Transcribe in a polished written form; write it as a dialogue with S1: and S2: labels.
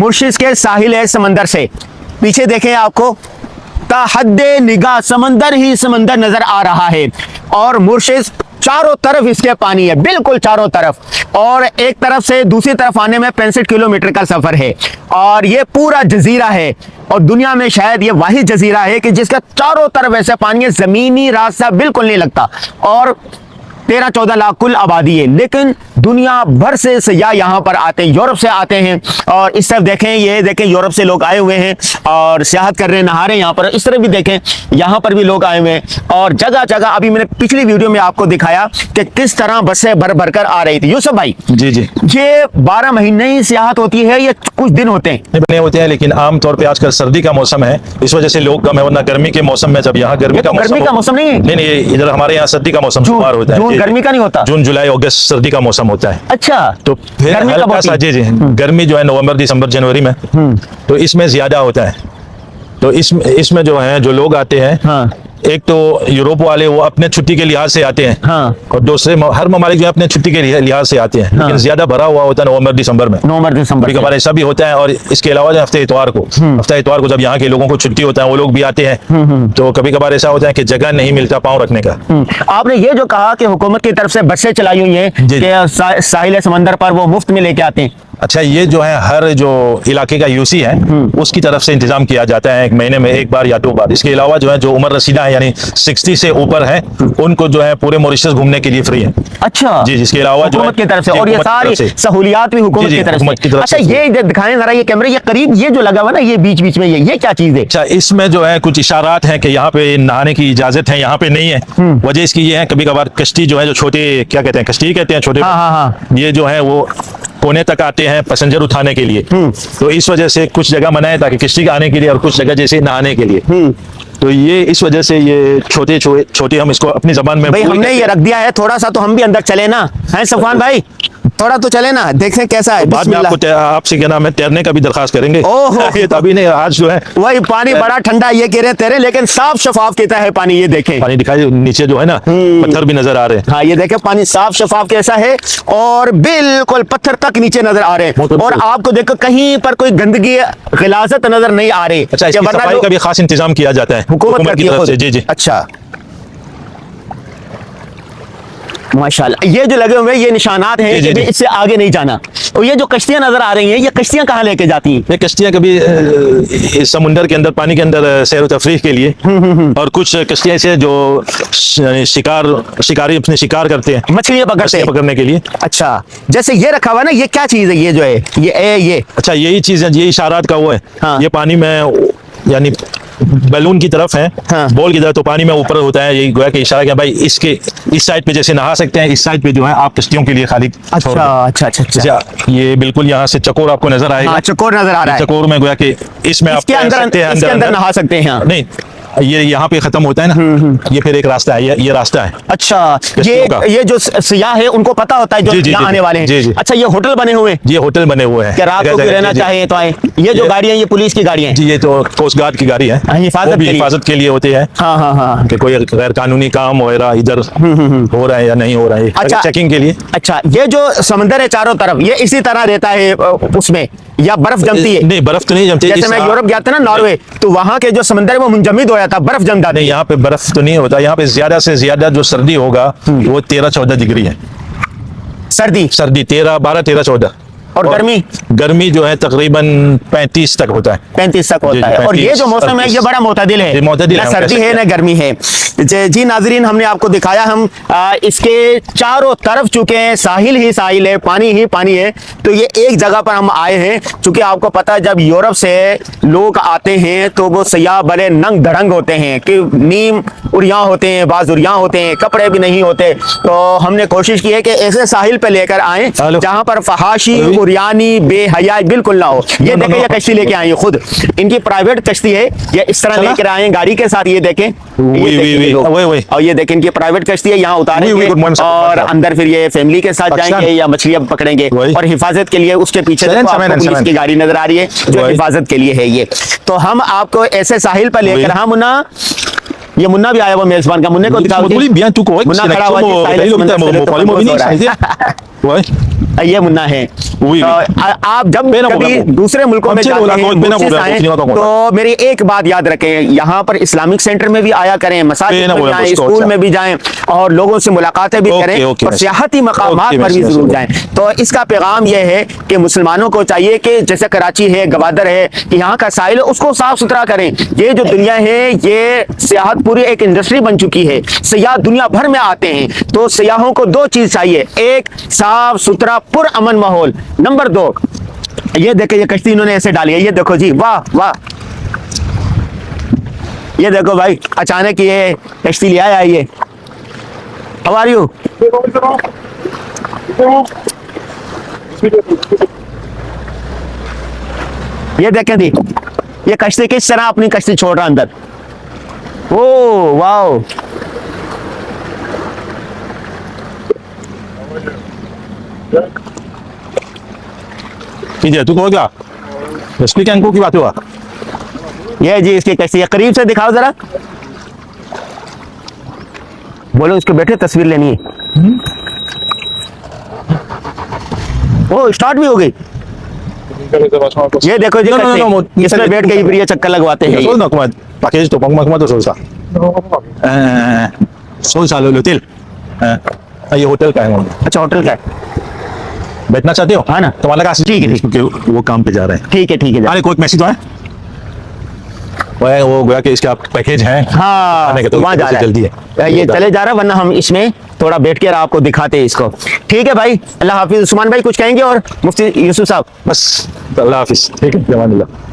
S1: मुर्शिद के साहिल है समंदर से। पीछे देखें, आपको हद्दे निगाह समंदर ही समंदर नजर आ रहा है और मुर्शिद चारों तरफ इसके पानी है, बिल्कुल चारों तरफ। और एक तरफ से दूसरी तरफ आने में 65 किलोमीटर का सफर है और ये पूरा जजीरा है और दुनिया में शायद ये वाहिद जजीरा है कि जिसका चारों तरफ ऐसा पानी है, जमीनी रास्ता बिल्कुल नहीं लगता। और 13-14 लाख कुल आबादी है, लेकिन दुनिया भर से सयाह यहाँ पर आते हैं, यूरोप से आते हैं। और इस तरफ देखें, ये देखें यूरोप से लोग आए हुए हैं और सियाहत कर रहे हैं, नहा रहे हैं यहाँ पर। इस तरफ भी देखें, यहाँ पर भी लोग आए हुए हैं और जगह जगह अभी मैंने पिछली वीडियो में आपको दिखाया कि किस तरह बसें भर भर कर आ रही थी। यूसुफ भाई
S2: जी जी,
S1: ये 12 महीने ही सियाहत होती है या कुछ दिन होते हैं?
S2: बने होते हैं, लेकिन आमतौर पर आजकल सर्दी का मौसम है, इस वजह से लोग कम है, वरना गर्मी के मौसम में जब यहाँ गर्मी का
S1: मौसम नहीं है।
S2: नहीं, इधर हमारे यहाँ सर्दी का मौसम शुमार होता है।
S1: जून गर्मी का नहीं होता,
S2: जून जुलाई अगस्त सर्दी का मौसम होता है।
S1: अच्छा,
S2: तो फिर हल्का सा जी जी गर्मी जो है नवंबर दिसंबर जनवरी में, तो इसमें ज्यादा होता है। तो इसमें जो है जो लोग आते हैं, हाँ। एक तो यूरोप वाले वो अपने छुट्टी के लिहाज से आते हैं, हाँ। और दूसरे हर ममालिक जो है अपने छुट्टी के लिहाज से आते हैं, हाँ। लेकिन ज्यादा भरा हुआ होता है नवंबर दिसंबर में। कभी कभार ऐसा भी होता है। और इसके अलावा हफ्ते इतवार को जब यहाँ के लोगों को छुट्टी होता है, वो लोग भी आते हैं। तो कभी कभार ऐसा होता है कि जगह नहीं मिलता पाँव रखने का।
S1: आपने ये जो कहा कि हुकूमत की तरफ से बसें चलाई हुई हैं साहिल समंदर पर, वो मुफ्त में लेके आते हैं।
S2: अच्छा, ये जो है हर जो इलाके का यूसी है उसकी तरफ से इंतजाम किया जाता है, एक महीने में एक बार या 2 बार। इसके अलावा जो है जो उम्र रसीदा है, यानी 60 से ऊपर है, उनको जो है पूरे मॉरिशस घूमने के लिए फ्री है।
S1: अच्छा जी,
S2: जिसके अलावा जो
S1: हुकूमत की तरफ से, और ये सारी सहूलियात भी हुकूमत की तरफ से। अच्छा, ये दिखाएं जरा, ये कैमरे, ये करीब ये जो लगा हुआ ना, ये बीच बीच में ये क्या चीज है?
S2: अच्छा, इसमें जो है कुछ इशारात हैं कि यहाँ पे नहाने की इजाजत है, यहाँ पे नहीं है। वजह इसकी ये है, कभी कभार कश्ती जो है, जो छोटे क्या कहते हैं, कश्ती कहते हैं छोटे, ये जो है वो कोने तक आते हैं पैसेंजर उठाने के लिए। तो इस वजह से कुछ जगह मना है ताकि किश्ती आने के लिए, और कुछ जगह जैसे नहाने के लिए। तो ये इस वजह से ये छोटे हम इसको अपनी जबान में,
S1: भाई हमने ये रख दिया है, थोड़ा सा तो हम भी अंदर चले ना, हैं सफवान भाई, थोड़ा तो चले ना, देखें कैसा है।
S2: बाद में आपको आपसे क्या नाम है, तैरने का भी दरखास्त करेंगे। ये तो अभी नहीं, आज जो है
S1: वही पानी बड़ा ठंडा, ये कह रहे तैरे, लेकिन साफ शफाफ कहता है पानी। ये देखें
S2: पानी दिखाई, नीचे जो है ना पत्थर भी नजर आ रहे हैं।
S1: हाँ, ये देखें पानी साफ शफाफ कैसा है और बिल्कुल पत्थर तक नीचे नजर आ रहे हैं। और आपको देखो कहीं पर कोई गंदगी गिलाजत नजर नहीं आ रही।
S2: अच्छा, इसकी सफाई का भी खास इंतजाम किया जाता है
S1: हुकूमत की तरफ से।
S2: जी जी,
S1: अच्छा, माशाल्लाह। ये जो लगे हुए ये निशानात हैं कि इससे आगे नहीं जाना। और ये जो कश्तियां नजर आ रही हैं, ये कश्तियां कहाँ लेके जाती हैं?
S2: ये कश्तियां कभी समुंदर के अंदर, पानी के अंदर सैर तफरीह के लिए, और कुछ कश्तियां ऐसे जो शिकारी अपने शिकार करते हैं,
S1: मछलियां
S2: पकड़ने के लिए।
S1: अच्छा, जैसे ये रखा हुआ ना, ये क्या चीज है? ये जो है ये
S2: अच्छा, यही चीज है, ये इशारात का वो है। हाँ। ये पानी में यानी बैलून की तरफ है, हाँ। बॉल की तरफ, तो पानी में ऊपर होता है, यही गोया के इशारा क्या भाई, इसके इस साइड पे जैसे नहा सकते हैं, इस साइड पे जो है आप कश्तियों के लिए खाली।
S1: अच्छा,
S2: ये बिल्कुल यहाँ से चकोर आपको नजर आएगा।
S1: हाँ, चकोर नजर आ रहा है।
S2: चकोर में गोया के इसमें आप
S1: अंदर नहा सकते हैं।
S2: नहीं, ये यहाँ पे खत्म होता है ना, ये फिर एक रास्ता है, ये रास्ता है।
S1: अच्छा, ये जो सियाह है उनको पता होता है जो यहाँ आने वाले हैं। अच्छा, ये होटल बने हुए हैं?
S2: ये होटल बने हुए हैं,
S1: रात को रहना चाहे तो आए। ये जो गाड़ियाँ, ये पुलिस की गाड़ियाँ हैं
S2: जी, ये तो कोस्ट गार्ड की गाड़ी है, हिफाजत के लिए होती है।
S1: हाँ,
S2: कि कोई गैर कानूनी काम वगैरह इधर हो रहा है या नहीं हो रहा है, अच्छा, चेकिंग के लिए।
S1: अच्छा, ये जो समंदर है चारों तरफ, ये इसी तरह रहता है उसमें, या बर्फ जमती है?
S2: नहीं, बर्फ तो नहीं जमती।
S1: जैसे मैं यूरोप गया था ना, नॉर्वे, तो वहाँ के जो समंदर है वो मुंजमद हो जाता, बर्फ जम जाती है।
S2: यहाँ पे बर्फ तो नहीं होता, यहाँ पे ज्यादा से ज्यादा जो सर्दी होगा वो 13-14 डिग्री है। सर्दी 12, 13, 14।
S1: और
S2: गर्मी जो है तकरीबन 35 तक होता है।
S1: 35 तक होता है। और ये जो मौसम है ये बड़ा मोतदिल है, ना सर्दी है ना गर्मी है। जी नाजरीन, हमने आपको दिखाया, हम इसके चारों तरफ चुके हैं, साहिल ही साहिल है, पानी ही पानी है। तो ये एक जगह पर हम आए हैं, चूंकि आपको पता है जब यूरोप से लोग आते हैं तो वो सयाह बड़े नंग धड़ंग होते हैं कि नीम उरियाँ होते हैं, बाजुरियाँ होते हैं, कपड़े भी नहीं होते। तो हमने कोशिश की है कि ऐसे साहिल पे लेकर आए जहाँ पर फहाशी उरियानी बेहयाई बिल्कुल ना हो। ये देखें, ये कश्ती लेके आए खुद, इनकी प्राइवेट कश्ती है, ये इस तरह लेकर आए गाड़ी के साथ। ये देखें, और ये देखें इनकी प्राइवेट कश्ती है, यहाँ उतारेंगे और अंदर फिर ये फैमिली के साथ जाएंगे या मछलियां पकड़ेंगे। और हिफाजत के लिए उसके पीछे पुलिस की गाड़ी नजर आ रही है जो हिफाजत के लिए है। ये तो हम आपको ऐसे साहिल पर लेकर, हाँ मुन्ना, ये मुन्ना भी आया हुआ मेजबान का, मुन्ने को दिखाओ। मुन्ना खड़ा हुआ
S2: वही
S1: ये मुन्ना है।
S2: वही।
S1: आप जब
S2: बेना
S1: कभी
S2: बोला,
S1: दूसरे मुल्कों में
S2: हमसे
S1: जाते
S2: बोला,
S1: हैं,
S2: बेना
S1: मुझसे
S2: बोला,
S1: आएं,
S2: कुछ नहीं होता,
S1: तो मेरी एक बात याद रखें, यहाँ पर इस्लामिक सेंटर में भी आया करें, मसाजिद
S2: बेना
S1: में भी
S2: बोला,
S1: आएं,
S2: उसको
S1: स्कूल
S2: अच्छा।
S1: में भी जाएं और लोगों से मुलाकातें भी
S2: ओके,
S1: करें
S2: ओके,
S1: और
S2: मैं-
S1: सियाहती मकामात
S2: ओके,
S1: पर भी
S2: मैं-
S1: जरूर
S2: मैं-
S1: जाएं। तो इसका पैगाम यह है कि मुसलमानों को चाहिए कि जैसे कराची है, गवादर है, कि यहाँ का साहिल है, उसको साफ सुथरा करें। ये जो दुनिया है, ये सियाहत पूरी एक इंडस्ट्री बन चुकी है, सियाह दुनिया भर में आते हैं। तो सियाहों को दो चीज चाहिए, एक साफ सुथरा पुरअमन माहौल, नंबर दो ये देखे ये कश्ती इन्होंने ऐसे डाली है, ये देखो जी, वाह वाह, ये देखो भाई, अचानक ये कश्ती ले आया ये। How are you? ये देखें थी, ये कश्ती किस तरह अपनी कश्ती छोड़ रहा अंदर। ओ वाओ,
S2: कीजिए, तू कहो क्या स्पीक एंको की बात हुआ।
S1: ये जी इसकी कश्ती है, करीब से दिखाओ जरा, बोलो इसको बैठे तस्वीर लेनी है। ओ स्टार्ट भी हो गई, ये देखो जी
S2: No, no, no, no,
S1: कश्ती, इसमें बैठ के ये चक्कर लगवाते हैं ये।
S2: Sol na kuma package to pang kuma to solsa. Solsa low hotel. ये होटल का है वो।
S1: अच्छा होटल का है,
S2: बैठना चाहते हो?
S1: हाँ ना।
S2: तुम्हारा का
S1: ठीक है, ठीक।
S2: क्योंकि वो काम पे जा रहे हैं।
S1: ठीक है ठीक है।
S2: अरे कोई मैसेज तो है? वो गोया कि इसके आप पैकेज हैं।
S1: हाँ
S2: आने के तो
S1: वहाँ जा रहा
S2: जल्दी
S1: है, ये चले जा रहा है, वरना हम इसमें थोड़ा बैठ के आपको दिखाते हैं इसको। ठीक है भाई, अल्लाह हाफिज। उस्मान भाई कुछ कहेंगे और मुफ्ती यूसुफ साहब?
S2: बस अल्लाह हाफिज। ठीक है, जवान अल्लाह।